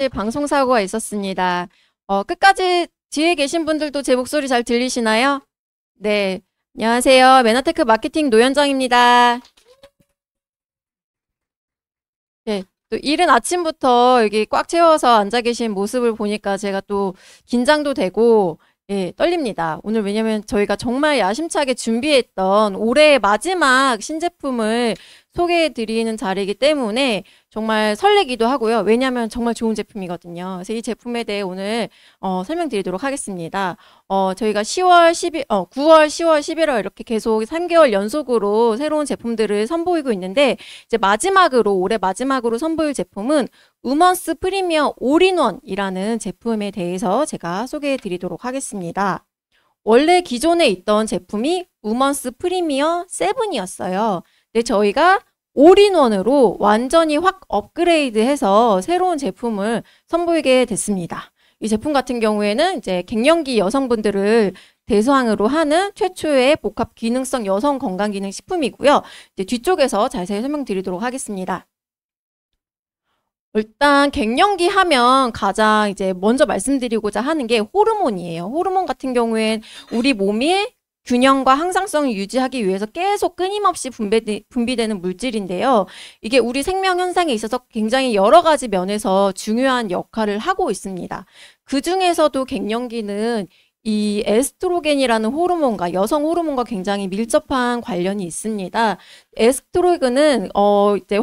방송사고가 있었습니다. 끝까지 뒤에 계신 분들도 제 목소리 잘 들리시나요? 네. 안녕하세요. 메나테크 마케팅 노현정입니다. 네. 또 이른 아침부터 여기 꽉 채워서 앉아 계신 모습을 보니까 제가 또 긴장도 되고, 예, 떨립니다. 오늘 왜냐면 저희가 정말 야심차게 준비했던 올해의 마지막 신제품을 소개해 드리는 자리이기 때문에 정말 설레기도 하고요. 왜냐면 정말 좋은 제품이거든요. 그래서 이 제품에 대해 오늘 설명드리도록 하겠습니다. 저희가 9월, 10월, 11월 이렇게 계속 3개월 연속으로 새로운 제품들을 선보이고 있는데 이제 마지막으로 올해 마지막으로 선보일 제품은 우먼스 프리미어 올인원이라는 제품에 대해서 제가 소개해 드리도록 하겠습니다. 원래 기존에 있던 제품이 우먼스 프리미어 7이었어요. 근데 저희가 올인원으로 완전히 확 업그레이드해서 새로운 제품을 선보이게 됐습니다. 이 제품 같은 경우에는 이제 갱년기 여성분들을 대상으로 하는 최초의 복합 기능성 여성 건강기능 식품이고요. 이제 뒤쪽에서 자세히 설명드리도록 하겠습니다. 일단 갱년기 하면 가장 이제 먼저 말씀드리고자 하는 게 호르몬이에요. 호르몬 같은 경우엔 우리 몸이 균형과 항상성을 유지하기 위해서 계속 끊임없이 분비되는 물질인데요. 이게 우리 생명 현상에 있어서 굉장히 여러 가지 면에서 중요한 역할을 하고 있습니다. 그 중에서도 갱년기는 이 에스트로겐이라는 호르몬과 여성 호르몬과 굉장히 밀접한 관련이 있습니다. 에스트로겐은 이제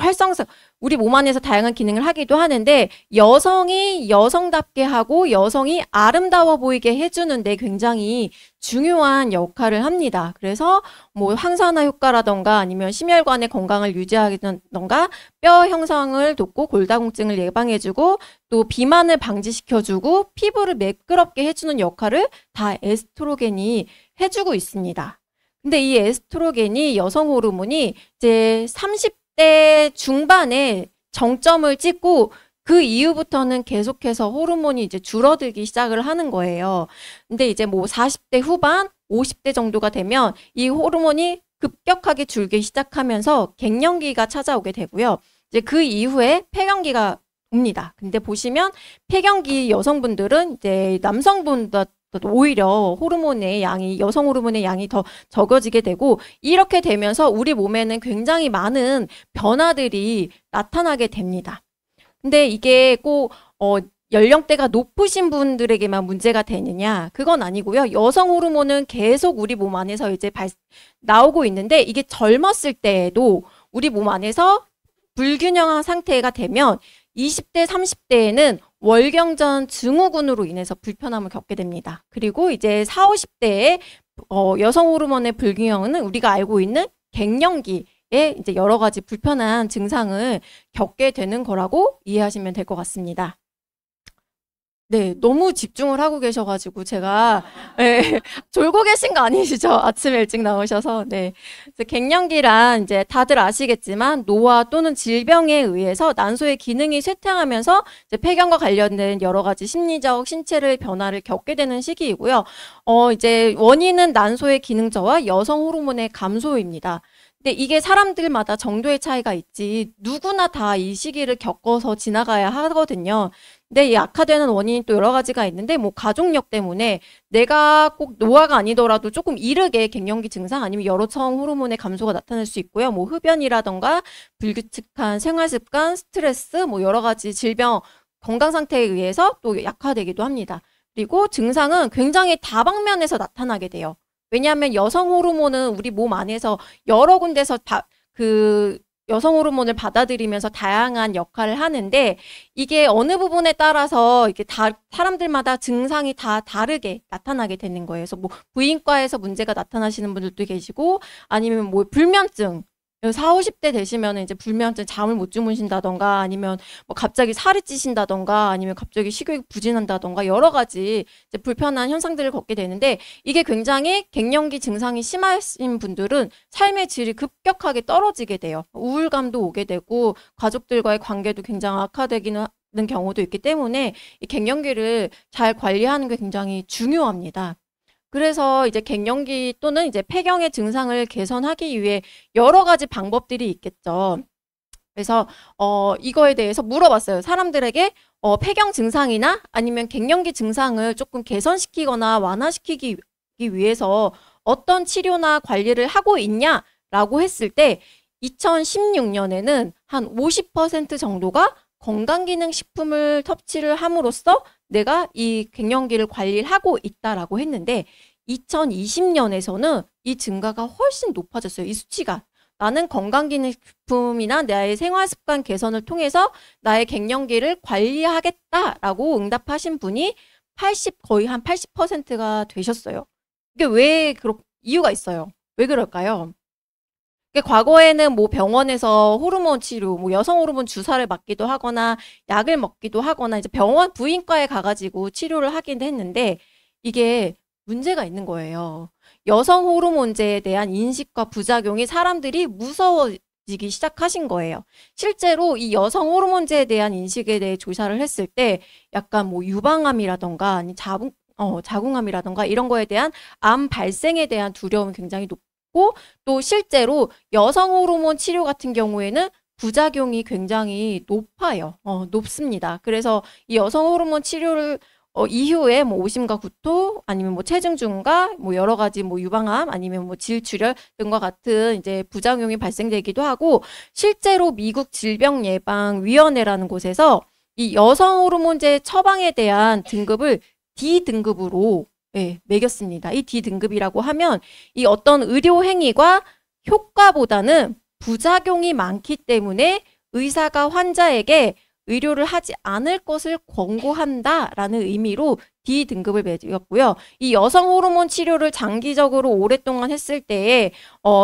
우리 몸 안에서 다양한 기능을 하기도 하는데 여성이 여성답게 하고 여성이 아름다워 보이게 해주는데 굉장히 중요한 역할을 합니다. 그래서 뭐 항산화 효과라던가 아니면 심혈관의 건강을 유지하던가 뼈 형성을 돕고 골다공증을 예방해주고 또 비만을 방지시켜주고 피부를 매끄럽게 해주는 역할을 다 에스트로겐이 해주고 있습니다. 근데 이 에스트로겐이 여성 호르몬이 이제 30대 중반에 정점을 찍고 그 이후부터는 계속해서 호르몬이 이제 줄어들기 시작을 하는 거예요. 근데 이제 뭐 40대 후반, 50대 정도가 되면 이 호르몬이 급격하게 줄기 시작하면서 갱년기가 찾아오게 되고요. 이제 그 이후에 폐경기가 옵니다. 근데 보시면 폐경기 여성분들은 이제 남성분보다 오히려 호르몬의 양이, 여성 호르몬의 양이 더 적어지게 되고 이렇게 되면서 우리 몸에는 굉장히 많은 변화들이 나타나게 됩니다. 근데 이게 꼭 연령대가 높으신 분들에게만 문제가 되느냐? 그건 아니고요. 여성 호르몬은 계속 우리 몸 안에서 이제 나오고 있는데 이게 젊었을 때에도 우리 몸 안에서 불균형한 상태가 되면 20대, 30대에는 월경전 증후군으로 인해서 불편함을 겪게 됩니다. 그리고 이제 40, 50대에 여성 호르몬의 불균형은 우리가 알고 있는 갱년기에 이제 여러 가지 불편한 증상을 겪게 되는 거라고 이해하시면 될 것 같습니다. 네, 너무 집중을 하고 계셔가지고 제가 네, 졸고 계신 거 아니시죠? 아침에 일찍 나오셔서 네. 그래서 갱년기란 이제 다들 아시겠지만 노화 또는 질병에 의해서 난소의 기능이 쇠퇴하면서 이제 폐경과 관련된 여러 가지 심리적, 신체를 변화를 겪게 되는 시기이고요. 이제 원인은 난소의 기능 저하, 여성 호르몬의 감소입니다. 근데 이게 사람들마다 정도의 차이가 있지 누구나 다 이 시기를 겪어서 지나가야 하거든요. 근데 이 악화되는 원인이 또 여러 가지가 있는데 뭐 가족력 때문에 내가 꼭 노화가 아니더라도 조금 이르게 갱년기 증상 아니면 여성 호르몬의 감소가 나타날 수 있고요. 뭐 흡연이라던가 불규칙한 생활습관, 스트레스, 뭐 여러 가지 질병, 건강 상태에 의해서 또 약화되기도 합니다. 그리고 증상은 굉장히 다방면에서 나타나게 돼요. 왜냐하면 여성 호르몬은 우리 몸 안에서 여러 군데서 그 여성 호르몬을 받아들이면서 다양한 역할을 하는데 이게 어느 부분에 따라서 이게 사람들마다 증상이 다 다르게 나타나게 되는 거예요. 그래서 뭐 부인과에서 문제가 나타나시는 분들도 계시고 아니면 뭐 불면증 40, 50대 되시면 이제 불면증 잠을 못 주무신다던가 아니면 뭐 갑자기 살이 찌신다던가 아니면 갑자기 식욕이 부진한다던가 여러 가지 이제 불편한 현상들을 겪게 되는데 이게 굉장히 갱년기 증상이 심하신 분들은 삶의 질이 급격하게 떨어지게 돼요. 우울감도 오게 되고 가족들과의 관계도 굉장히 악화되기는 경우도 있기 때문에 이 갱년기를 잘 관리하는 게 굉장히 중요합니다. 그래서 이제 갱년기 또는 이제 폐경의 증상을 개선하기 위해 여러 가지 방법들이 있겠죠. 그래서 이거에 대해서 물어봤어요. 사람들에게 폐경 증상이나 아니면 갱년기 증상을 조금 개선시키거나 완화시키기 위해서 어떤 치료나 관리를 하고 있냐라고 했을 때 2016년에는 한 50% 정도가 건강기능식품을 섭취를 함으로써 내가 이 갱년기를 관리를 하고 있다라고 했는데 2020년에서는 이 증가가 훨씬 높아졌어요. 이 수치가. 나는 건강기능식품이나 나의 생활습관 개선을 통해서 나의 갱년기를 관리하겠다라고 응답하신 분이 거의 한 80%가 되셨어요. 이게 왜 이유가 있어요. 왜 그럴까요? 과거에는 뭐 병원에서 호르몬 치료, 뭐 여성 호르몬 주사를 맞기도 하거나 약을 먹기도 하거나 이제 병원 부인과에 가가지고 치료를 하긴 했는데 이게 문제가 있는 거예요. 여성 호르몬제에 대한 인식과 부작용이 사람들이 무서워지기 시작하신 거예요. 실제로 이 여성 호르몬제에 대한 인식에 대해 조사를 했을 때 약간 뭐 유방암이라던가 아니 자궁암이라던가 이런 거에 대한 암 발생에 대한 두려움이 굉장히 높고 또 실제로 여성 호르몬 치료 같은 경우에는 부작용이 굉장히 높아요. 높습니다. 그래서 이 여성 호르몬 치료를 이후에 뭐 오심과 구토 아니면 뭐 체중 증가 뭐 여러 가지 뭐 유방암 아니면 뭐 질출혈 등과 같은 이제 부작용이 발생되기도 하고 실제로 미국 질병예방위원회라는 곳에서 이 여성 호르몬제 처방에 대한 등급을 D등급으로 매겼습니다. 이 D등급이라고 하면 이 어떤 의료 행위가 효과보다는 부작용이 많기 때문에 의사가 환자에게 의료를 하지 않을 것을 권고한다라는 의미로 D등급을 매겼고요. 이 여성 호르몬 치료를 장기적으로 오랫동안 했을 때에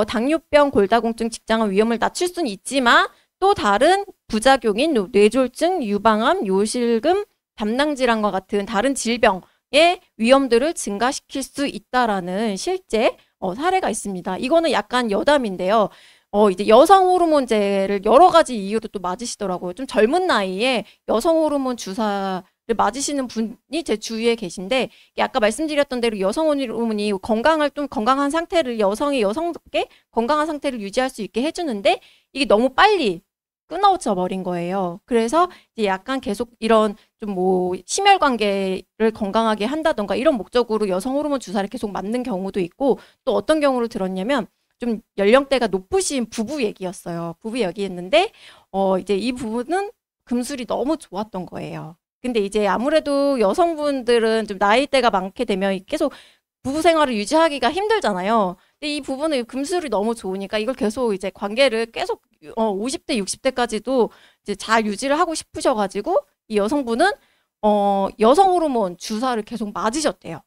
당뇨병, 골다공증, 직장암 위험을 낮출 수는 있지만 또 다른 부작용인 뇌졸중, 유방암, 요실금, 담낭질환과 같은 다른 질병의 위험들을 증가시킬 수 있다라는 실제 사례가 있습니다. 이거는 약간 여담인데요. 이제 여성 호르몬제를 여러 가지 이유로 또 맞으시더라고요. 좀 젊은 나이에 여성 호르몬 주사를 맞으시는 분이 제 주위에 계신데, 아까 말씀드렸던 대로 여성 호르몬이 건강한 상태를, 여성답게 건강한 상태를 유지할 수 있게 해주는데, 이게 너무 빨리 끊어져 버린 거예요. 그래서 이제 약간 계속 이런 좀 뭐 심혈관계를 건강하게 한다던가 이런 목적으로 여성 호르몬 주사를 계속 맞는 경우도 있고, 또 어떤 경우를 들었냐면, 좀 연령대가 높으신 부부 얘기였어요. 부부 얘기였는데 이제 이 부부는 금술이 너무 좋았던 거예요. 근데 이제 아무래도 여성분들은 좀 나이대가 많게 되면 계속 부부 생활을 유지하기가 힘들잖아요. 근데 이 부부는 금술이 너무 좋으니까 이걸 계속 이제 관계를 계속 50대, 60대까지도 이제 잘 유지를 하고 싶으셔가지고 이 여성분은 여성 호르몬 주사를 계속 맞으셨대요.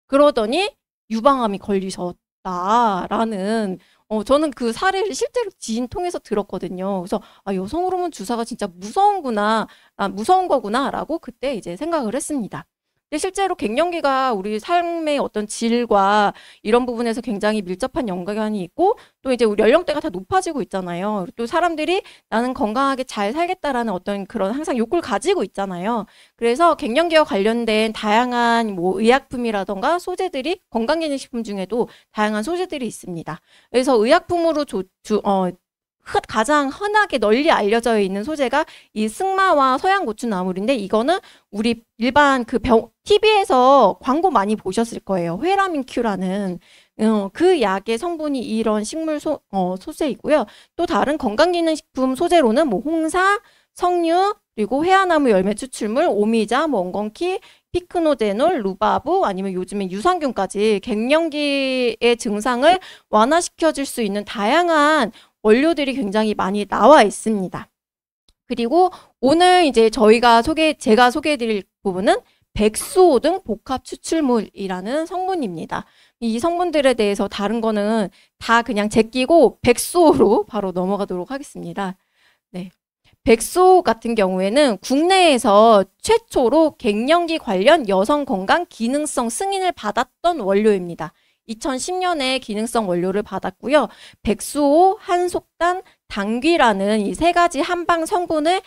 그러더니 유방암이 걸리셨다라는 저는 그 사례를 실제로 지인 통해서 들었거든요. 그래서 여성 호르몬 주사가 진짜 무서운 거구나라고 그때 이제 생각을 했습니다. 근데 실제로 갱년기가 우리 삶의 어떤 질과 이런 부분에서 굉장히 밀접한 연관이 있고, 또 이제 우리 연령대가 다 높아지고 있잖아요. 또 사람들이 나는 건강하게 잘 살겠다라는 어떤 그런 항상 욕구를 가지고 있잖아요. 그래서 갱년기와 관련된 다양한 뭐 의약품이라던가 소재들이, 건강기능식품 중에도 다양한 소재들이 있습니다. 그래서 의약품으로 가장 흔하게 널리 알려져 있는 소재가 이 승마와 서양고추나물인데, 이거는 우리 일반 TV에서 광고 많이 보셨을 거예요. 회라민 Q라는 그 약의 성분이 이런 식물 소재이고요. 또 다른 건강기능식품 소재로는 뭐 홍사, 석류, 그리고 회화나무 열매 추출물, 오미자, 뭐 엉겅퀴, 피크노제놀, 루바브, 아니면 요즘에 유산균까지 갱년기의 증상을 완화시켜줄 수 있는 다양한 원료들이 굉장히 많이 나와 있습니다. 그리고 오늘 이제 제가 소개해드릴 부분은 백수호 등 복합 추출물이라는 성분입니다. 이 성분들에 대해서 다른 거는 다 그냥 제끼고 백수호로 바로 넘어가도록 하겠습니다. 네. 백수호 같은 경우에는 국내에서 최초로 갱년기 관련 여성 건강 기능성 승인을 받았던 원료입니다. 2010년에 기능성 원료를 받았고요. 백수호, 한속단, 당귀라는 이 세 가지 한방 성분을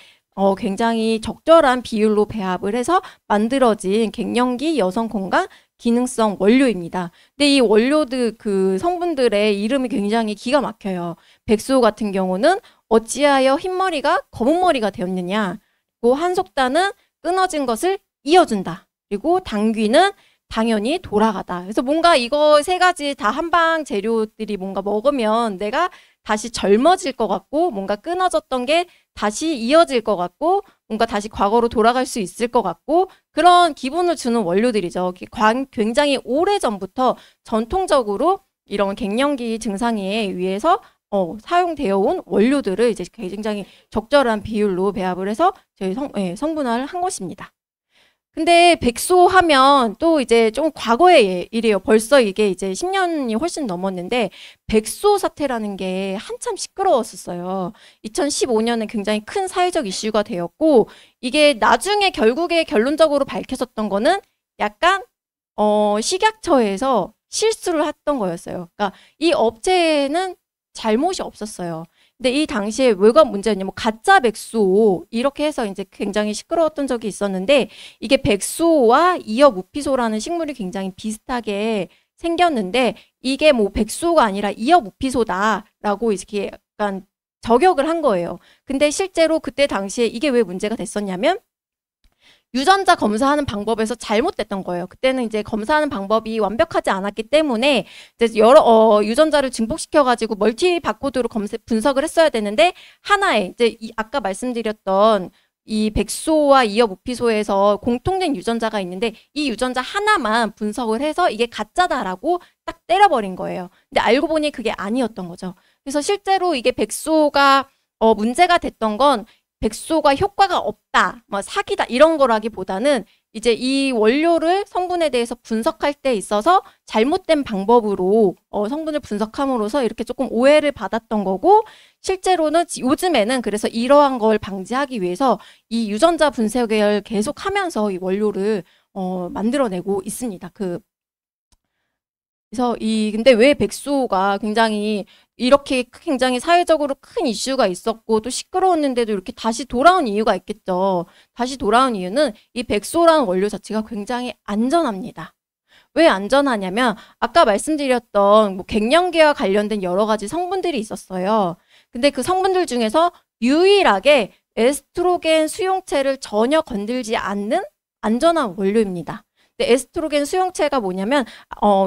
굉장히 적절한 비율로 배합을 해서 만들어진 갱년기 여성 건강 기능성 원료입니다. 근데 이 원료들 그 성분들의 이름이 굉장히 기가 막혀요. 백수호 같은 경우는 어찌하여 흰머리가 검은머리가 되었느냐. 그리고 한속단은 끊어진 것을 이어준다. 그리고 당귀는 당연히 돌아가다. 그래서 뭔가 이거 세 가지 다 한방 재료들이 뭔가 먹으면 내가 다시 젊어질 것 같고 뭔가 끊어졌던 게 다시 이어질 것 같고 뭔가 다시 과거로 돌아갈 수 있을 것 같고 그런 기분을 주는 원료들이죠. 굉장히 오래전부터 전통적으로 이런 갱년기 증상에 의해서 사용되어 온 원료들을 이제 굉장히 적절한 비율로 배합을 해서 저희 성분화를 한 것입니다. 근데 백소 하면 또 이제 좀 과거의 일이에요. 벌써 이게 이제 10년이 훨씬 넘었는데 백소 사태라는 게 한참 시끄러웠었어요. 2015년에 굉장히 큰 사회적 이슈가 되었고 이게 나중에 결국에 결론적으로 밝혀졌던 거는 약간 식약처에서 실수를 했던 거였어요. 그러니까 이 업체는 잘못이 없었어요. 근데 이 당시에 뭐가 문제였냐면 가짜 백소 이렇게 해서 이제 굉장히 시끄러웠던 적이 있었는데 이게 백소와 이어무피소라는 식물이 굉장히 비슷하게 생겼는데 이게 뭐 백소가 아니라 이어무피소다라고 이렇게 약간 저격을 한 거예요. 근데 실제로 그때 당시에 이게 왜 문제가 됐었냐면 유전자 검사하는 방법에서 잘못됐던 거예요. 그때는 이제 검사하는 방법이 완벽하지 않았기 때문에 이제 여러 유전자를 증폭시켜가지고 멀티 바코드로 분석을 했어야 되는데 하나의 이제 아까 말씀드렸던 이 백소와 이어무피소에서 공통된 유전자가 있는데 이 유전자 하나만 분석을 해서 이게 가짜다라고 딱 때려버린 거예요. 근데 알고 보니 그게 아니었던 거죠. 그래서 실제로 이게 백소가 문제가 됐던 건 백소가 효과가 없다, 뭐 사기다 이런 거라기보다는 이제 이 원료를 성분에 대해서 분석할 때 있어서 잘못된 방법으로 성분을 분석함으로써 이렇게 조금 오해를 받았던 거고 실제로는 요즘에는 그래서 이러한 걸 방지하기 위해서 이 유전자 분석을 계속 하면서 이 원료를 만들어내고 있습니다. 그래서 근데 왜 백소가 이렇게 굉장히 사회적으로 큰 이슈가 있었고 또 시끄러웠는데도 이렇게 다시 돌아온 이유가 있겠죠. 다시 돌아온 이유는 이 백소라는 원료 자체가 굉장히 안전합니다. 왜 안전하냐면 아까 말씀드렸던 뭐 갱년기와 관련된 여러 가지 성분들이 있었어요. 근데 그 성분들 중에서 유일하게 에스트로겐 수용체를 전혀 건들지 않는 안전한 원료입니다. 에스트로겐 수용체가 뭐냐면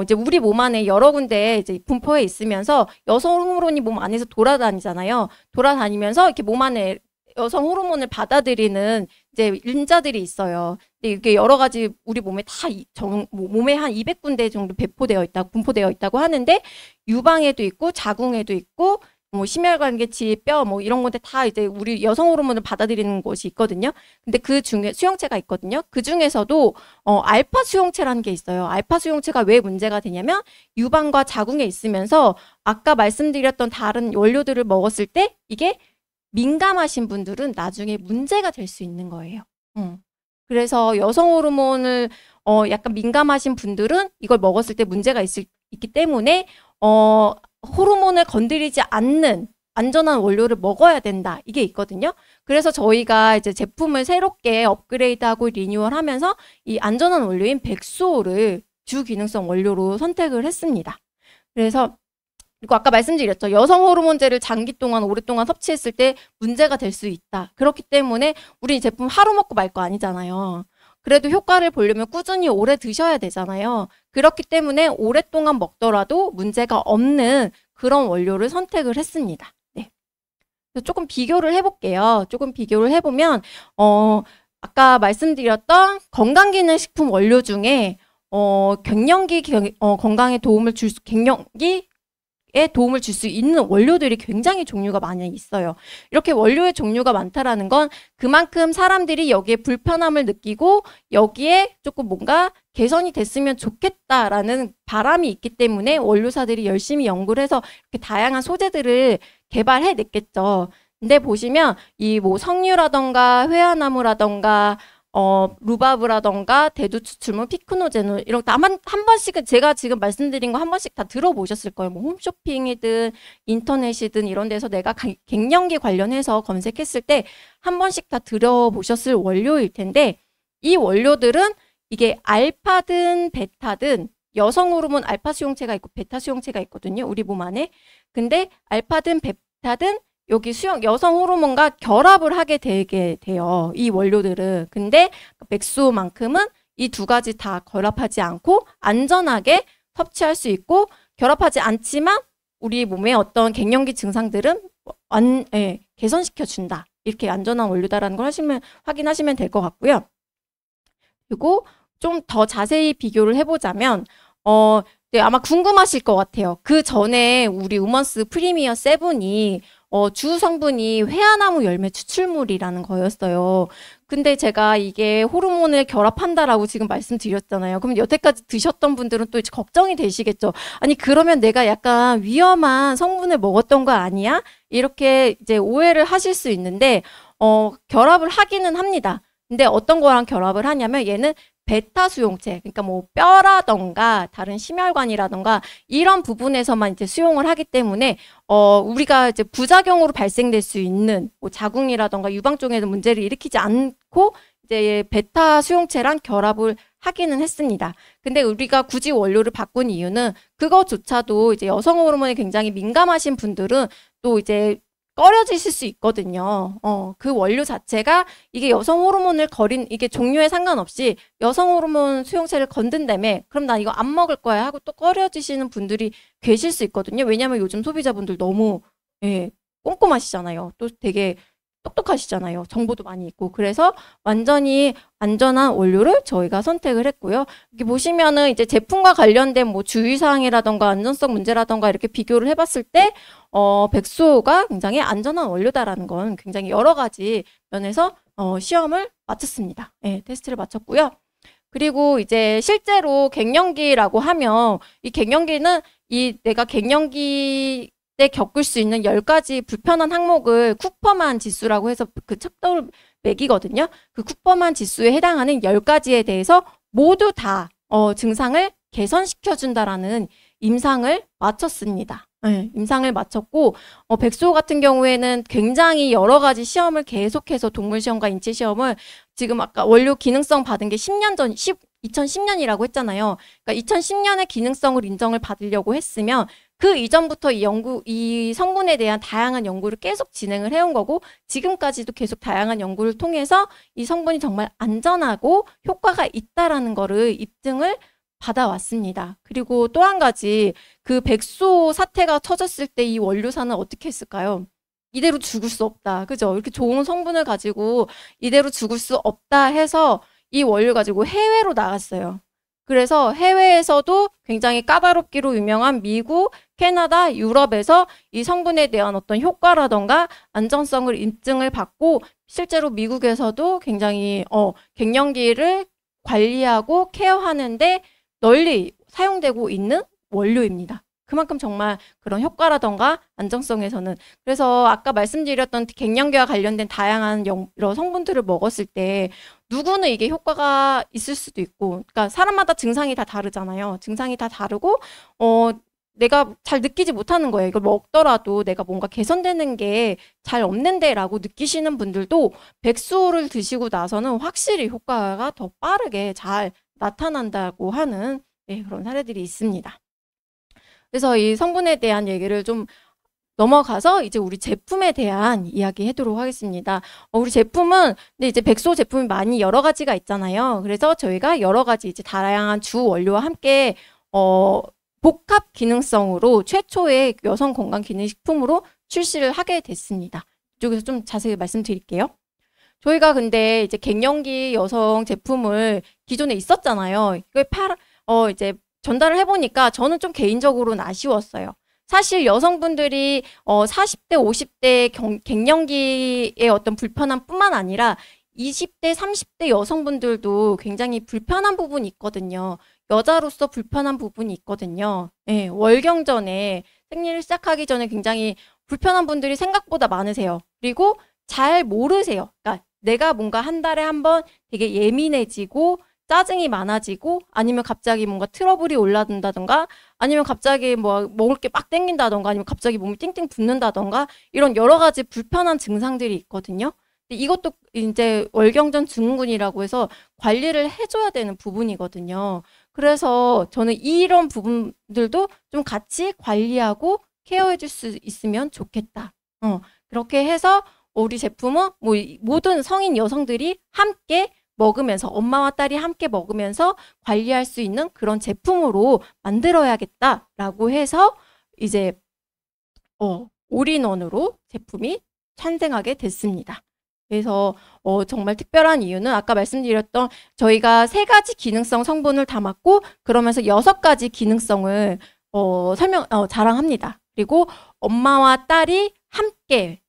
이제 우리 몸 안에 여러 군데 이제 분포해 있으면서 여성 호르몬이 몸 안에서 돌아다니잖아요. 돌아다니면서 이렇게 몸 안에 여성 호르몬을 받아들이는 이제 인자들이 있어요. 근데 이게 여러 가지 우리 몸에 다 몸에 한 200군데 정도 분포되어 있다고 하는데 유방에도 있고 자궁에도 있고 뭐 심혈관계치, 뼈, 뭐 이런 건데 다 이제 우리 여성 호르몬을 받아들이는 곳이 있거든요. 근데 그 중에 수용체가 있거든요. 그 중에서도 알파 수용체라는 게 있어요. 알파 수용체가 왜 문제가 되냐면 유방과 자궁에 있으면서 아까 말씀드렸던 다른 원료들을 먹었을 때 이게 민감하신 분들은 나중에 문제가 될 수 있는 거예요. 그래서 여성 호르몬을 약간 민감하신 분들은 이걸 먹었을 때 문제가 있기 때문에 호르몬을 건드리지 않는 안전한 원료를 먹어야 된다. 이게 있거든요. 그래서 저희가 이제 제품을 새롭게 업그레이드하고 리뉴얼하면서 이 안전한 원료인 백소를 주기능성 원료로 선택을 했습니다. 그래서 그리고 아까 말씀드렸죠. 여성 호르몬제를 장기 동안 오랫동안 섭취했을 때 문제가 될 수 있다. 그렇기 때문에 우리 이 제품 하루 먹고 말 거 아니잖아요. 그래도 효과를 보려면 꾸준히 오래 드셔야 되잖아요. 그렇기 때문에 오랫동안 먹더라도 문제가 없는 그런 원료를 선택을 했습니다. 네. 조금 비교를 해볼게요. 조금 비교를 해보면 아까 말씀드렸던 건강기능식품 원료 중에 갱년기 건강에 도움을 도움을 줄 수 있는 원료들이 굉장히 종류가 많이 있어요. 이렇게 원료의 종류가 많다라는 건 그만큼 사람들이 여기에 불편함을 느끼고 여기에 조금 뭔가 개선이 됐으면 좋겠다라는 바람이 있기 때문에 원료사들이 열심히 연구를 해서 이렇게 다양한 소재들을 개발해냈겠죠. 근데 보시면 이 뭐 석류라던가 회화나무라던가 루바브라던가 대두추출물, 피크노제놀 이런 거 한 번씩은 제가 지금 말씀드린 거 한 번씩 다 들어보셨을 거예요. 뭐 홈쇼핑이든 인터넷이든 이런 데서 내가 갱년기 관련해서 검색했을 때 한 번씩 다 들어보셨을 원료일 텐데 이 원료들은 이게 알파든 베타든 여성 호르몬 알파 수용체가 있고 베타 수용체가 있거든요. 우리 몸 안에. 근데 알파든 베타든 여기 여성 호르몬과 결합을 하게 되게 돼요. 이 원료들은. 근데 백수만큼은 이 두 가지 다 결합하지 않고 안전하게 섭취할 수 있고, 결합하지 않지만 우리 몸의 어떤 갱년기 증상들은 개선시켜 준다. 이렇게 안전한 원료다라는 걸 확인하시면 될 것 같고요. 그리고 좀 더 자세히 비교를 해보자면, 네, 아마 궁금하실 것 같아요. 그 전에 우리 우먼스 프리미어 7이 주 성분이 회화나무 열매 추출물이라는 거였어요. 근데 제가 이게 호르몬을 결합한다라고 지금 말씀드렸잖아요. 그럼 여태까지 드셨던 분들은 또 이제 걱정이 되시겠죠. 아니, 그러면 내가 약간 위험한 성분을 먹었던 거 아니야? 이렇게 이제 오해를 하실 수 있는데, 결합을 하기는 합니다. 근데 어떤 거랑 결합을 하냐면 얘는 베타 수용체, 그러니까 뭐 뼈라던가 다른 심혈관이라던가 이런 부분에서만 이제 수용을 하기 때문에 우리가 이제 부작용으로 발생될 수 있는 뭐 자궁이라던가 유방 쪽에서 문제를 일으키지 않고 이제 베타 수용체랑 결합을 하기는 했습니다. 근데 우리가 굳이 원료를 바꾼 이유는 그거조차도 이제 여성 호르몬에 굉장히 민감하신 분들은 또 이제 꺼려지실 수 있거든요. 그 원료 자체가 이게 여성 호르몬을 이게 종류에 상관없이 여성 호르몬 수용체를 건든다며, 그럼 나 이거 안 먹을 거야 하고 또 꺼려지시는 분들이 계실 수 있거든요. 왜냐하면 요즘 소비자분들 너무 꼼꼼하시잖아요. 또 되게 똑똑하시잖아요. 정보도 많이 있고. 그래서 완전히 안전한 원료를 저희가 선택을 했고요. 여기 보시면은 이제 제품과 관련된 뭐 주의사항이라던가 안전성 문제라던가 이렇게 비교를 해봤을 때, 백수호가 굉장히 안전한 원료다라는 건 굉장히 여러 가지 면에서 시험을 마쳤습니다. 네, 테스트를 마쳤고요. 그리고 이제 실제로 갱년기라고 하면 이 갱년기는 내가 갱년기 때 겪을 수 있는 10가지 불편한 항목을 쿠퍼만 지수라고 해서 그 척도를 매기거든요. 그 쿠퍼만 지수에 해당하는 10가지에 대해서 모두 다 증상을 개선시켜준다라는 임상을 마쳤습니다. 네, 임상을 마쳤고, 백수호 같은 경우에는 굉장히 여러 가지 시험을 계속해서 동물 시험과 인체 시험을 지금 아까 원료 기능성 받은 게 10년 전, 2010년이라고 했잖아요. 그러니까 2010년에 기능성을 인정을 받으려고 했으면 그 이전부터 이 성분에 대한 다양한 연구를 계속 진행을 해온 거고, 지금까지도 계속 다양한 연구를 통해서 이 성분이 정말 안전하고 효과가 있다라는 거를 입증을 받아왔습니다. 그리고 또 한 가지, 그 백수 사태가 터졌을 때 이 원료사는 어떻게 했을까요? 이대로 죽을 수 없다. 그죠? 이렇게 좋은 성분을 가지고 이대로 죽을 수 없다 해서 이 원료 가지고 해외로 나갔어요. 그래서 해외에서도 굉장히 까다롭기로 유명한 미국, 캐나다, 유럽에서 이 성분에 대한 어떤 효과라던가 안전성을 인증을 받고, 실제로 미국에서도 굉장히 갱년기를 관리하고 케어하는데 널리 사용되고 있는 원료입니다. 그만큼 정말 그런 효과라던가 안정성에서는, 그래서 아까 말씀드렸던 갱년기와 관련된 다양한 여러 성분들을 먹었을 때 누구는 이게 효과가 있을 수도 있고, 그러니까 사람마다 증상이 다 다르잖아요. 증상이 다 다르고 내가 잘 느끼지 못하는 거예요. 이걸 먹더라도 내가 뭔가 개선되는 게 잘 없는데 라고 느끼시는 분들도 백수호를 드시고 나서는 확실히 효과가 더 빠르게 잘 나타난다고 하는 그런 사례들이 있습니다. 그래서 이 성분에 대한 얘기를 좀 넘어가서 이제 우리 제품에 대한 이야기 하도록 하겠습니다. 우리 제품은, 근데 이제 백수호 제품이 많이 여러 가지가 있잖아요. 그래서 저희가 여러 가지 이제 다양한 주 원료와 함께 복합 기능성으로 최초의 여성 건강 기능식품으로 출시를 하게 됐습니다. 이쪽에서 좀 자세히 말씀드릴게요. 저희가 근데 이제 갱년기 여성 제품을 기존에 있었잖아요. 이걸 이제 전달을 해보니까 저는 좀 개인적으로는 아쉬웠어요. 사실 여성분들이 40대, 50대 갱년기의 어떤 불편함 뿐만 아니라 20대, 30대 여성분들도 굉장히 불편한 부분이 있거든요. 여자로서 불편한 부분이 있거든요. 네, 월경 전에, 생리를 시작하기 전에 굉장히 불편한 분들이 생각보다 많으세요. 그리고 잘 모르세요. 그러니까 내가 뭔가 한 달에 한 번 되게 예민해지고 짜증이 많아지고, 아니면 갑자기 뭔가 트러블이 올라든다던가, 아니면 갑자기 뭐 먹을 게 막 땡긴다던가, 아니면 갑자기 몸이 띵띵 붓는다던가, 이런 여러 가지 불편한 증상들이 있거든요. 근데 이것도 이제 월경전 증후군이라고 해서 관리를 해줘야 되는 부분이거든요. 그래서 저는 이런 부분들도 좀 같이 관리하고 케어해 줄 수 있으면 좋겠다. 그렇게 해서 우리 제품은 뭐 모든 성인 여성들이 함께 먹으면서 엄마와 딸이 함께 먹으면서 관리할 수 있는 그런 제품으로 만들어야겠다라고 해서 이제 올인원으로 제품이 탄생하게 됐습니다. 그래서 정말 특별한 이유는 아까 말씀드렸던 저희가 3가지 기능성 성분을 담았고 그러면서 6가지 기능성을 자랑합니다. 그리고 엄마와 딸이 함께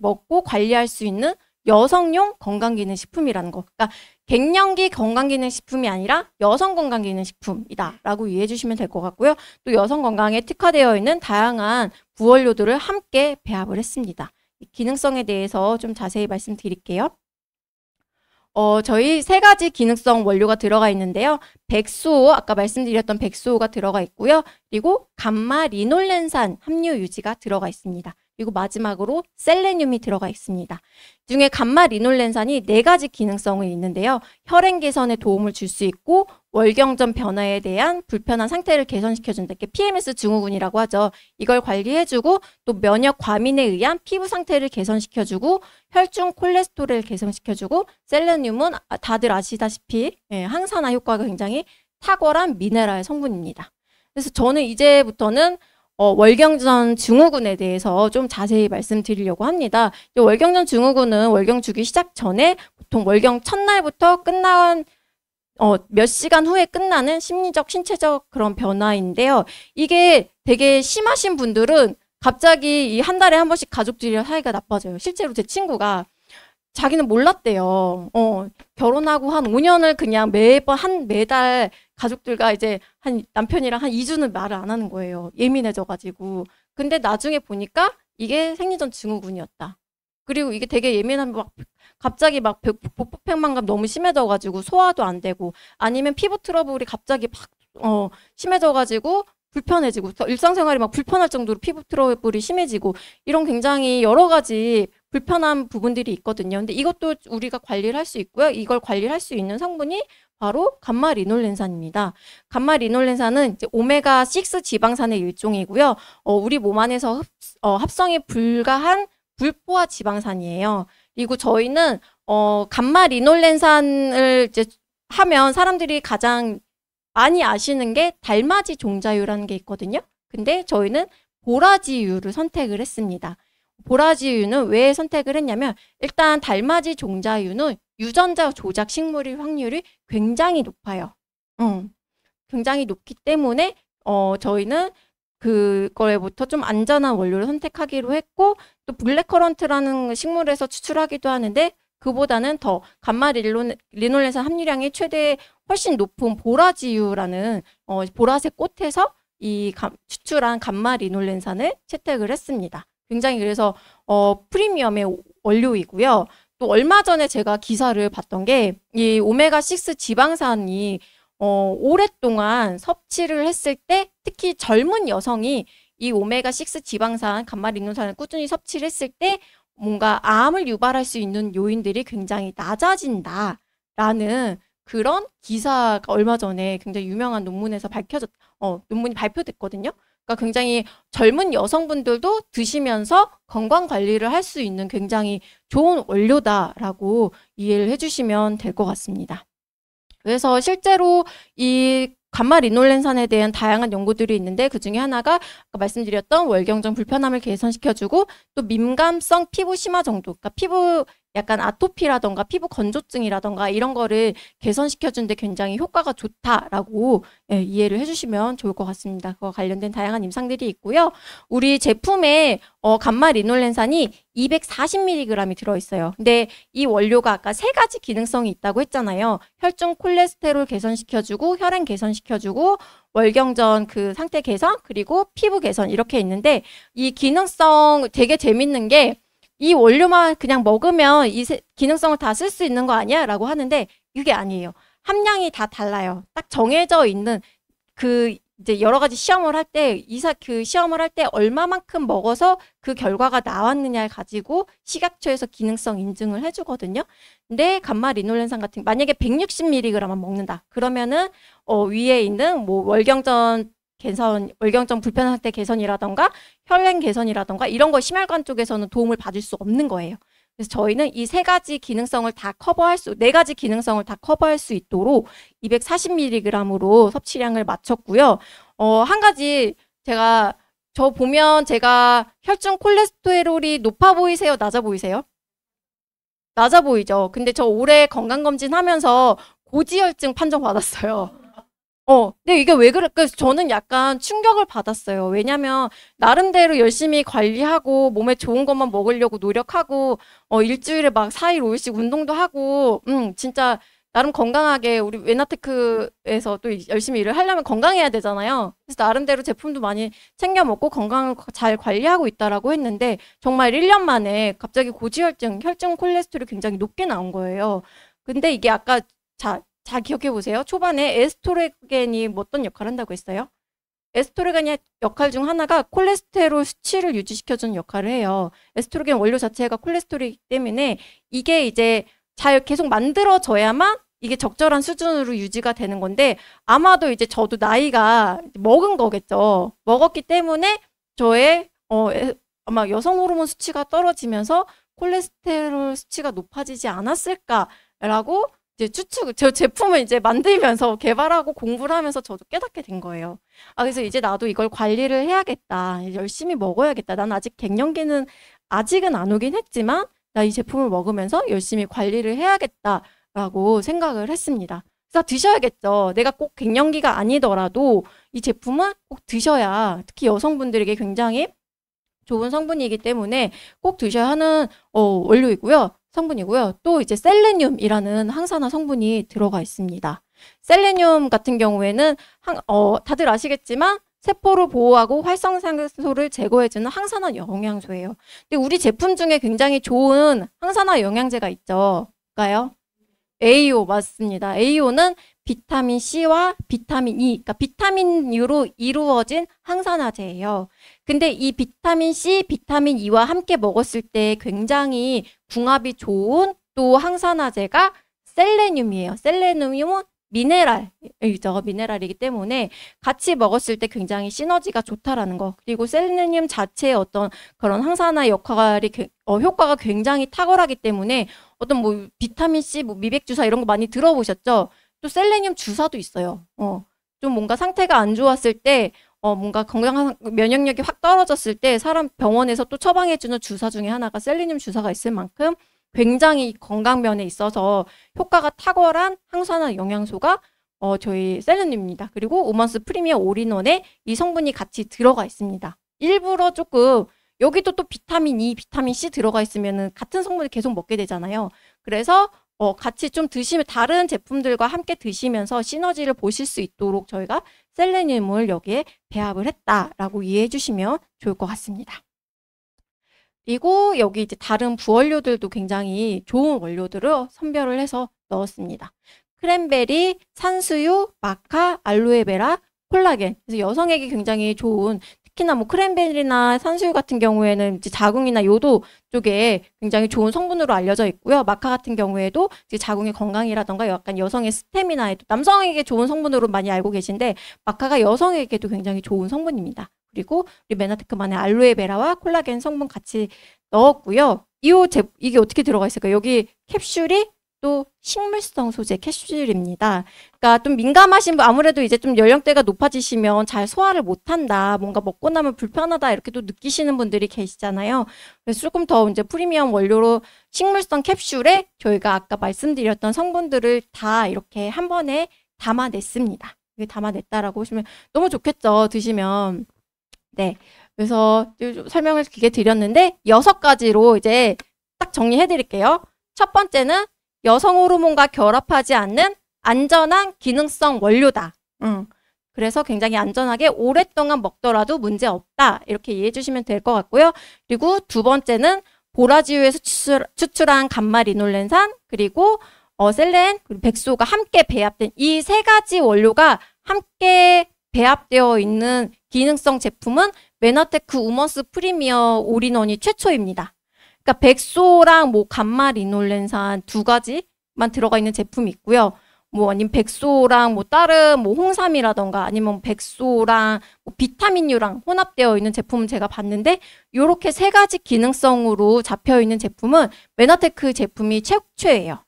먹고 관리할 수 있는 여성용 건강기능식품이라는 거. 그러니까 갱년기 건강기능식품이 아니라 여성 건강기능식품이다 라고 이해해 주시면 될 것 같고요. 또 여성 건강에 특화되어 있는 다양한 부원료들을 함께 배합을 했습니다. 기능성에 대해서 좀 자세히 말씀드릴게요. 저희 3가지 기능성 원료가 들어가 있는데요. 백수호, 아까 말씀드렸던 백수호가 들어가 있고요. 그리고 감마 리놀렌산 함유 유지가 들어가 있습니다. 그리고 마지막으로 셀레늄이 들어가 있습니다. 이 중에 감마 리놀렌산이 4가지 기능성이 있는데요. 혈행 개선에 도움을 줄 수 있고 월경전 변화에 대한 불편한 상태를 개선시켜준다. 이렇게 PMS 증후군이라고 하죠. 이걸 관리해주고 또 면역 과민에 의한 피부 상태를 개선시켜주고 혈중 콜레스테롤을 개선시켜주고 셀레늄은 다들 아시다시피 항산화 효과가 굉장히 탁월한 미네랄 성분입니다. 그래서 저는 이제부터는 월경전 증후군에 대해서 좀 자세히 말씀드리려고 합니다. 월경전 증후군은 월경 주기 시작 전에 보통 월경 첫날부터 끝난 몇 시간 후에 끝나는 심리적, 신체적 그런 변화인데요. 이게 되게 심하신 분들은 갑자기 이 한 달에 한 번씩 가족들이랑 사이가 나빠져요. 실제로 제 친구가 자기는 몰랐대요. 결혼하고 한 5년을 그냥 매달 가족들과 이제 남편이랑 한 2주는 말을 안 하는 거예요. 예민해져가지고. 근데 나중에 보니까 이게 생리전 증후군이었다. 그리고 이게 되게 예민하면 갑자기 복부팽만감 너무 심해져가지고 소화도 안 되고 아니면 피부 트러블이 갑자기 심해져가지고 불편해지고 일상생활이 막 불편할 정도로 피부 트러블이 심해지고 이런 굉장히 여러 가지 불편한 부분들이 있거든요. 근데 이것도 우리가 관리를 할 수 있고요. 이걸 관리를 할 수 있는 성분이 바로 감마 리놀렌산입니다. 감마 리놀렌산은 이제 오메가6 지방산의 일종이고요. 우리 몸 안에서 합성이 불가한 불포화 지방산이에요. 그리고 저희는 감마 리놀렌산을 이제 하면 사람들이 가장 많이 아시는 게 달맞이 종자유라는 게 있거든요. 근데 저희는 보라지유를 선택을 했습니다. 보라지유는 왜 선택을 했냐면 일단 달맞이 종자유는 유전자 조작 식물일 확률이 굉장히 높아요. 굉장히 높기 때문에 저희는 그거에부터 좀 안전한 원료를 선택하기로 했고 또 블랙커런트라는 식물에서 추출하기도 하는데 그보다는 더 감마 리놀렌산 함유량이 훨씬 높은 보라지유라는 보라색 꽃에서 추출한 감마 리놀렌산을 채택을 했습니다. 굉장히 그래서 프리미엄의 원료이고요. 또 얼마 전에 제가 기사를 봤던 게 이 오메가6 지방산이 오랫동안 섭취를 했을 때 특히 젊은 여성이 이 오메가6 지방산 감마 리놀렌산을 꾸준히 섭취를 했을 때 뭔가 암을 유발할 수 있는 요인들이 굉장히 낮아진다라는 그런 기사가 얼마 전에 굉장히 유명한 논문에서 논문이 발표됐거든요. 그러니까 굉장히 젊은 여성분들도 드시면서 건강 관리를 할 수 있는 굉장히 좋은 원료다라고 이해를 해주시면 될 것 같습니다. 그래서 실제로 이 감마 리놀렌산에 대한 다양한 연구들이 있는데 그 중에 하나가 아까 말씀드렸던 월경전 불편함을 개선시켜주고 또 민감성 피부 심화 정도, 그러니까 피부 약간 아토피라던가 피부 건조증이라던가 이런 거를 개선시켜주는데 굉장히 효과가 좋다라고 이해를 해주시면 좋을 것 같습니다. 그와 관련된 다양한 임상들이 있고요. 우리 제품에 감마 리놀렌산이 240mg이 들어있어요. 근데 이 원료가 아까 3가지 기능성이 있다고 했잖아요. 혈중 콜레스테롤 개선시켜주고 혈행 개선시켜주고 월경전 그 상태 개선 그리고 피부 개선 이렇게 있는데 이 기능성 되게 재밌는 게 이 원료만 그냥 먹으면 이 기능성을 다 쓸 수 있는 거 아니야? 라고 하는데 그게 아니에요. 함량이 다 달라요. 딱 정해져 있는 이제 여러 가지 시험을 할 때 시험을 할 때 얼마만큼 먹어서 그 결과가 나왔느냐를 가지고 식약처에서 기능성 인증을 해주거든요. 근데 감마 리놀렌산 만약에 160mg만 먹는다. 그러면은 위에 있는 뭐 월경전 개선, 월경정 불편 상태 개선이라던가 혈행 개선이라던가 이런 거 심혈관 쪽에서는 도움을 받을 수 없는 거예요. 그래서 저희는 이 세 가지 기능성을 다 네 가지 기능성을 다 커버할 수 있도록 240mg으로 섭취량을 맞췄고요. 한 가지 저 보면 제가 혈중 콜레스테롤이 높아 보이세요? 낮아 보이세요? 낮아 보이죠? 근데 저 올해 건강검진 하면서 고지혈증 판정 받았어요. 근데 이게 왜 그럴까? 저는 약간 충격을 받았어요. 왜냐면, 나름대로 열심히 관리하고, 몸에 좋은 것만 먹으려고 노력하고, 일주일에 막 4일, 5일씩 운동도 하고, 진짜, 나름 건강하게, 우리 웨나테크에서 또 열심히 일을 하려면 건강해야 되잖아요. 그래서 나름대로 제품도 많이 챙겨 먹고 건강을 잘 관리하고 있다라고 했는데, 정말 1년 만에 갑자기 고지혈증, 혈중 콜레스테롤이 굉장히 높게 나온 거예요. 근데 이게 아까, 잘 기억해 보세요. 초반에 에스트로겐이 어떤 역할을 한다고 했어요? 에스트로겐의 역할 중 하나가 콜레스테롤 수치를 유지시켜주는 역할을 해요. 에스트로겐 원료 자체가 콜레스테롤이기 때문에 이게 이제 잘 계속 만들어져야만 이게 적절한 수준으로 유지가 되는 건데 아마도 이제 저도 나이가 먹은 거겠죠. 먹었기 때문에 저의 아마 여성 호르몬 수치가 떨어지면서 콜레스테롤 수치가 높아지지 않았을까라고 이제 제 제품을 이제 만들면서 개발하고 공부를 하면서 저도 깨닫게 된 거예요. 그래서 이제 나도 이걸 관리를 해야겠다. 열심히 먹어야겠다. 난 아직 갱년기는 아직은 안 오긴 했지만 나 이 제품을 먹으면서 열심히 관리를 해야겠다라고 생각을 했습니다. 그래서 드셔야겠죠. 내가 꼭 갱년기가 아니더라도 이 제품은 꼭 드셔야 특히 여성분들에게 굉장히 좋은 성분이기 때문에 꼭 드셔야 하는 원료이고요. 성분이고요. 또 이제 셀레늄이라는 항산화 성분이 들어가 있습니다. 셀레늄 같은 경우에는 다들 아시겠지만 세포를 보호하고 활성산소를 제거해주는 항산화 영양소예요. 근데 우리 제품 중에 굉장히 좋은 항산화 영양제가 있죠. 뭘까요? AO 맞습니다. AO는 비타민 C와 비타민 E, 그러니까 비타민으로 이루어진 항산화제예요. 근데 이 비타민 C, 비타민 E와 함께 먹었을 때 굉장히 궁합이 좋은 또 항산화제가 셀레늄이에요. 셀레늄은 미네랄이죠. 미네랄이기 때문에 같이 먹었을 때 굉장히 시너지가 좋다라는 거. 그리고 셀레늄 자체의 어떤 그런 항산화 효과가 굉장히 탁월하기 때문에 어떤 비타민 C, 미백 주사 이런 거 많이 들어보셨죠? 또 셀레늄 주사도 있어요. 좀 뭔가 상태가 안 좋았을 때, 뭔가 건강한 면역력이 확 떨어졌을 때 사람 병원에서 또 처방해주는 주사 중에 하나가 셀레늄 주사가 있을 만큼 굉장히 건강면에 있어서 효과가 탁월한 항산화 영양소가 저희 셀레늄입니다. 그리고 오먼스 프리미엄 올인원에 이 성분이 같이 들어가 있습니다. 일부러 조금 여기도 또 비타민 E, 비타민 C 들어가 있으면은 같은 성분을 계속 먹게 되잖아요. 그래서 같이 좀 드시면 다른 제품들과 함께 드시면서 시너지를 보실 수 있도록 저희가 셀레늄을 여기에 배합을 했다라고 이해해 주시면 좋을 것 같습니다. 그리고 여기 이제 다른 부원료들도 굉장히 좋은 원료들을 선별을 해서 넣었습니다. 크랜베리, 산수유, 마카, 알로에베라, 콜라겐. 그래서 여성에게 굉장히 좋은 특히나 크랜베리나 산수유 같은 경우에는 이제 자궁이나 요도 쪽에 굉장히 좋은 성분으로 알려져 있고요. 마카 같은 경우에도 이제 자궁의 건강이라던가 약간 여성의 스태미나에도 남성에게 좋은 성분으로 많이 알고 계신데 마카가 여성에게도 굉장히 좋은 성분입니다. 그리고 우리 메나테크만의 알로에베라와 콜라겐 성분 같이 넣었고요. 이게 어떻게 들어가 있을까요? 여기 캡슐이 또 식물성 소재 캡슐입니다. 그러니까 좀 민감하신 분, 아무래도 이제 좀 연령대가 높아지시면 잘 소화를 못한다, 뭔가 먹고 나면 불편하다 이렇게 또 느끼시는 분들이 계시잖아요. 그래서 조금 더 이제 프리미엄 원료로 식물성 캡슐에 저희가 아까 말씀드렸던 성분들을 다 이렇게 한 번에 담아냈습니다. 이게 담아냈다라고 보시면 너무 좋겠죠, 드시면. 네. 그래서 설명을 길게 드렸는데 6가지로 이제 딱 정리해 드릴게요. 첫 번째는 여성 호르몬과 결합하지 않는 안전한 기능성 원료다. 그래서 굉장히 안전하게 오랫동안 먹더라도 문제 없다. 이렇게 이해해 주시면 될 것 같고요. 그리고 두 번째는 보라지유에서 추출한 감마리놀렌산, 그리고 셀렌, 그리고 백소가 함께 배합된 이 3가지 원료가 함께 배합되어 있는 기능성 제품은 메나테크 우먼스 프리미엄 올인원이 최초입니다. 그러니까 백소랑 감마리놀렌산 2가지만 들어가 있는 제품이 있고요. 뭐 아니면 백소랑 뭐 다른 뭐 홍삼이라던가 아니면 백소랑 뭐 비타민유랑 혼합되어 있는 제품은 제가 봤는데 요렇게 세 가지 기능성으로 잡혀 있는 제품은 메나테크 제품이 최초예요.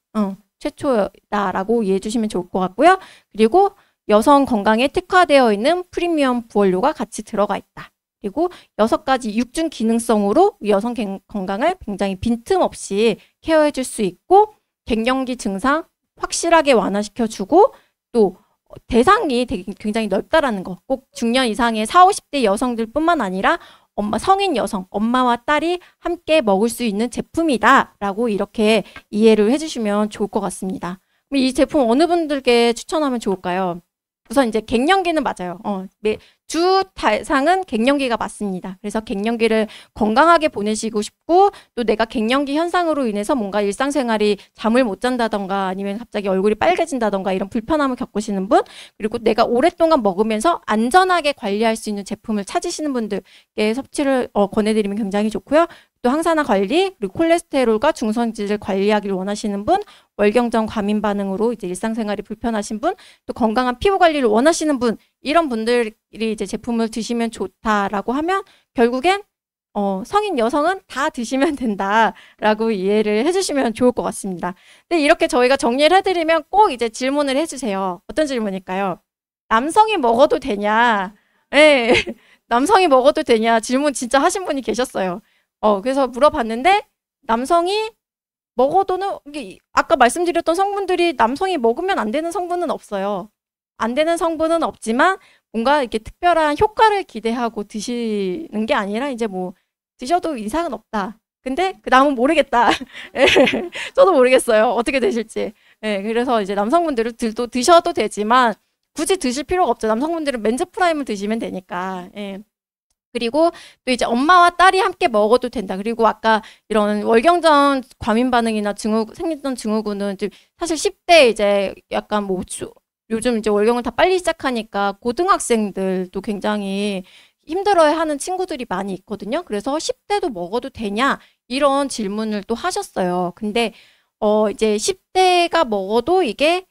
최초다라고 이해해 주시면 좋을 것 같고요. 그리고 여성 건강에 특화되어 있는 프리미엄 부원료가 같이 들어가 있다. 그리고 6가지 육중 기능성으로 여성 건강을 굉장히 빈틈없이 케어해 줄 수 있고 갱년기 증상 확실하게 완화시켜주고 또 대상이 되게 굉장히 넓다라는 거. 꼭 중년 이상의 40, 50대 여성들뿐만 아니라 성인 여성, 엄마와 딸이 함께 먹을 수 있는 제품이다라고 이렇게 이해를 해주시면 좋을 것 같습니다. 그럼 이 제품 어느 분들께 추천하면 좋을까요? 우선 이제 갱년기는 맞아요. 주 대상은 갱년기가 맞습니다. 그래서 갱년기를 건강하게 보내시고 싶고 또 내가 갱년기 현상으로 인해서 뭔가 일상생활이 잠을 못 잔다던가 아니면 갑자기 얼굴이 빨개진다던가 이런 불편함을 겪으시는 분 그리고 내가 오랫동안 먹으면서 안전하게 관리할 수 있는 제품을 찾으시는 분들께 섭취를 권해드리면 굉장히 좋고요. 또 항산화 관리, 그리고 콜레스테롤과 중성지를 관리하기를 원하시는 분, 월경정 과민 반응으로 이제 일상생활이 불편하신 분, 또 건강한 피부 관리를 원하시는 분, 이런 분들이 이제 제품을 드시면 좋다라고 하면 결국엔 성인 여성은 다 드시면 된다라고 이해를 해주시면 좋을 것 같습니다. 근데 이렇게 저희가 정리를 해드리면 꼭 이제 질문을 해주세요. 어떤 질문일까요? 남성이 먹어도 되냐? 네, 남성이 먹어도 되냐? 질문 진짜 하신 분이 계셨어요. 그래서 물어봤는데 남성이 먹어도는 아까 말씀드렸던 성분들이 남성이 먹으면 안 되는 성분은 없어요. 안 되는 성분은 없지만 뭔가 이렇게 특별한 효과를 기대하고 드시는 게 아니라 이제 뭐 드셔도 이상은 없다. 근데 그 다음은 모르겠다. 저도 모르겠어요. 어떻게 되실지. 그래서 이제 남성분들도 드셔도 되지만 굳이 드실 필요가 없죠. 남성분들은 맨즈 프라임을 드시면 되니까. 그리고 또 이제 엄마와 딸이 함께 먹어도 된다. 그리고 아까 이런 월경전 과민 반응이나 생리전 증후군은 사실 10대 이제 약간 뭐 요즘 이제 월경을 다 빨리 시작하니까 고등학생들도 굉장히 힘들어하는 친구들이 많이 있거든요. 그래서 10대도 먹어도 되냐 이런 질문을 또 하셨어요. 근데 이제 10대가 먹어도 이게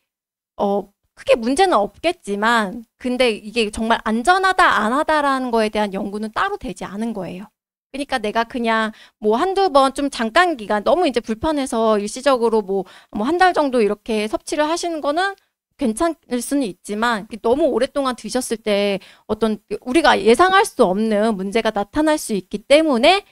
크게 문제는 없겠지만 근데 이게 정말 안전하다 안 하다라는 거에 대한 연구는 따로 되지 않은 거예요. 그러니까 내가 그냥 뭐 한두 번 좀 잠깐 기간 너무 이제 불편해서 일시적으로 뭐 한 달 정도 이렇게 섭취를 하시는 거는 괜찮을 수는 있지만 너무 오랫동안 드셨을 때 어떤 우리가 예상할 수 없는 문제가 나타날 수 있기 때문에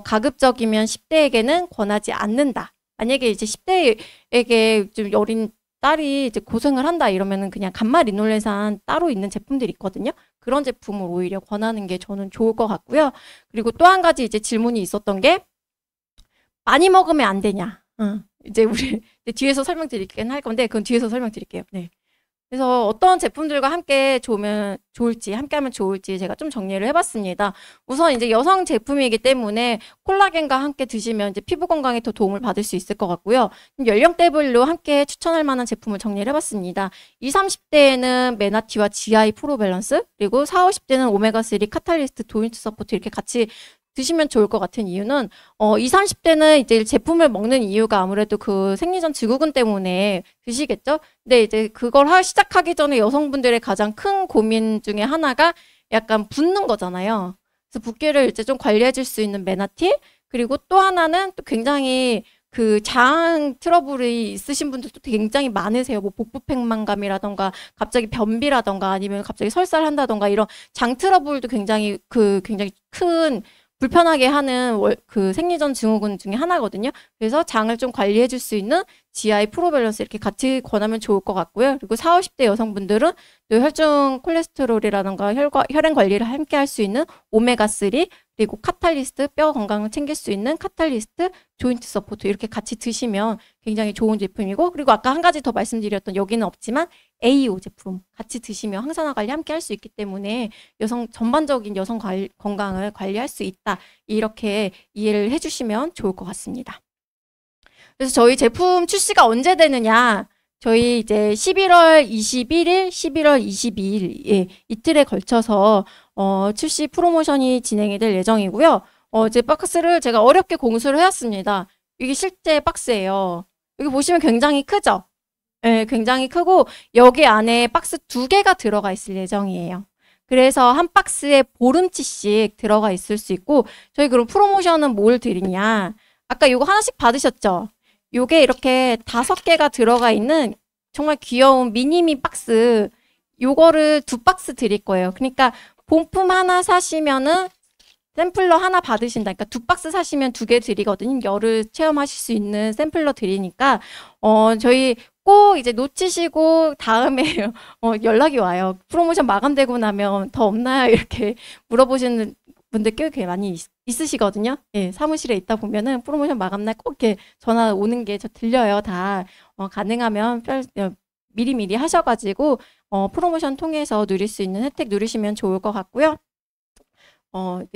가급적이면 10대에게는 권하지 않는다. 만약에 이제 10대에게 좀 어린 딸이 이제 고생을 한다 이러면은 그냥 감마 리놀레산 따로 있는 제품들이 있거든요. 그런 제품을 오히려 권하는 게 저는 좋을 것 같고요. 그리고 또 한 가지 이제 질문이 있었던 게 많이 먹으면 안 되냐. 이제 우리 뒤에서 설명드리긴 할 건데 그건 뒤에서 설명드릴게요. 네. 그래서 어떤 제품들과 함께 함께하면 좋을지 제가 좀 정리를 해봤습니다. 우선 이제 여성 제품이기 때문에 콜라겐과 함께 드시면 이제 피부 건강에 더 도움을 받을 수 있을 것 같고요. 연령대별로 함께 추천할 만한 제품을 정리를 해봤습니다. 20, 30대에는 메나티와 GI 프로 밸런스, 그리고 40, 50대는 오메가3 카탈리스트 조인트 서포트 이렇게 같이 드시면 좋을 것 같은 이유는 20, 30대는 이제 제품을 먹는 이유가 아무래도 그 생리전 증후군 때문에 드시겠죠? 근데 이제 그걸 시작하기 전에 여성분들의 가장 큰 고민 중에 하나가 약간 붓는 거잖아요. 그래서 붓기를 이제 좀 관리해 줄 수 있는 메나티, 그리고 또 하나는 또 굉장히 그 장 트러블이 있으신 분들도 굉장히 많으세요. 뭐 복부팽만감이라던가 갑자기 변비라던가 아니면 갑자기 설사한다던가 이런 장 트러블도 굉장히 큰 불편하게 하는 그 생리전 증후군 중에 하나거든요. 그래서 장을 좀 관리해 줄 수 있는 GI 프로밸런스 이렇게 같이 권하면 좋을 것 같고요. 그리고 40, 50대 여성분들은 또 혈중 콜레스테롤이라던가 혈행 관리를 함께 할 수 있는 오메가3 그리고 카탈리스트 뼈 건강을 챙길 수 있는 카탈리스트 조인트 서포트 이렇게 같이 드시면 굉장히 좋은 제품이고 그리고 아까 한 가지 더 말씀드렸던 여기는 없지만 AO 제품 같이 드시면 항산화 관리 함께 할 수 있기 때문에 전반적인 여성 건강을 관리할 수 있다. 이렇게 이해를 해주시면 좋을 것 같습니다. 그래서 저희 제품 출시가 언제 되느냐? 저희 이제 11월 21일, 11월 22일 이틀에 걸쳐서 출시 프로모션이 진행이 될 예정이고요. 이제 박스를 제가 어렵게 공수를 해왔습니다. 이게 실제 박스예요. 여기 보시면 굉장히 크죠? 네, 굉장히 크고 여기 안에 박스 2개가 들어가 있을 예정이에요. 그래서 한 박스에 보름치씩 들어가 있을 수 있고 저희 그럼 프로모션은 뭘 드리냐. 아까 이거 하나씩 받으셨죠? 요게 이렇게 5개가 들어가 있는 정말 귀여운 미니미 박스 요거를 2박스 드릴 거예요. 그러니까 본품 하나 사시면은 샘플러 하나 받으신다. 그러니까 2박스 사시면 2개 드리거든요. 열을 체험하실 수 있는 샘플러 드리니까 저희 꼭 이제 놓치시고 다음에 연락이 와요. 프로모션 마감되고 나면 더 없나요? 이렇게 물어보시는 분들 꽤 많이 있으시거든요. 예, 사무실에 있다 보면은 프로모션 마감날 꼭 이렇게 전화 오는 게 저 들려요. 다 가능하면 미리미리 하셔가지고 프로모션 통해서 누릴 수 있는 혜택 누리시면 좋을 것 같고요.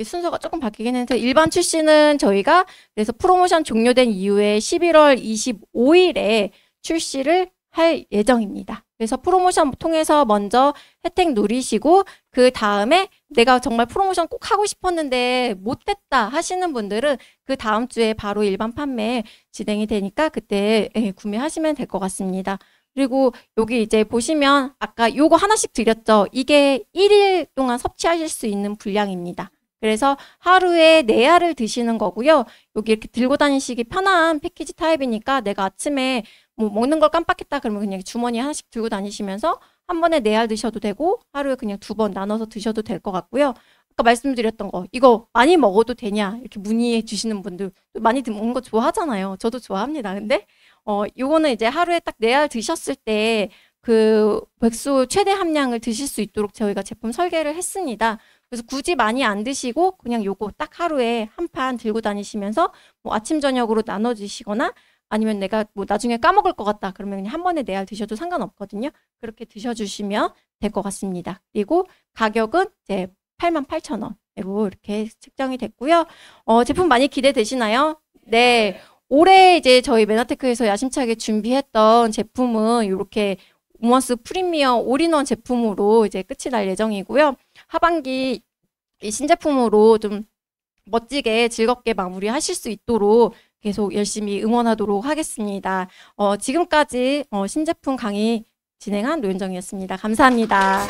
순서가 조금 바뀌긴 했는데 일반 출시는 저희가 그래서 프로모션 종료된 이후에 11월 25일에 출시를 할 예정입니다. 그래서 프로모션 통해서 먼저 혜택 누리시고 그 다음에 내가 정말 프로모션 꼭 하고 싶었는데 못했다 하시는 분들은 그 다음 주에 바로 일반 판매 진행이 되니까 그때 구매하시면 될 것 같습니다. 그리고 여기 이제 보시면 아까 요거 하나씩 드렸죠. 이게 1일 동안 섭취하실 수 있는 분량입니다. 그래서 하루에 4알을 드시는 거고요. 여기 이렇게 들고 다니시기 편한 패키지 타입이니까 내가 아침에 뭐 먹는 걸 깜빡했다 그러면 그냥 주머니 하나씩 들고 다니시면서 한 번에 4알 드셔도 되고 하루에 그냥 2번 나눠서 드셔도 될 것 같고요. 아까 말씀드렸던 거 이거 많이 먹어도 되냐 이렇게 문의해 주시는 분들 많이 먹는 거 좋아하잖아요. 저도 좋아합니다. 근데 요거는 이제 하루에 딱 4알 드셨을 때 그 백수 최대 함량을 드실 수 있도록 저희가 제품 설계를 했습니다. 그래서 굳이 많이 안 드시고 그냥 요거 딱 하루에 한 판 들고 다니시면서 뭐 아침 저녁으로 나눠 드시거나 아니면 내가 뭐 나중에 까먹을 것 같다 그러면 그냥 한 번에 4알 드셔도 상관없거든요. 그렇게 드셔주시면 될 것 같습니다. 그리고 가격은 이제 88,000원으로 이렇게 책정이 됐고요. 제품 많이 기대되시나요? 네. 올해 이제 저희 메나테크에서 야심차게 준비했던 제품은 이렇게 우먼스 프리미엄 올인원 제품으로 이제 끝이 날 예정이고요. 하반기 이 신제품으로 좀 멋지게 즐겁게 마무리하실 수 있도록 계속 열심히 응원하도록 하겠습니다. 지금까지 신제품 강의 진행한 노현정이었습니다. 감사합니다.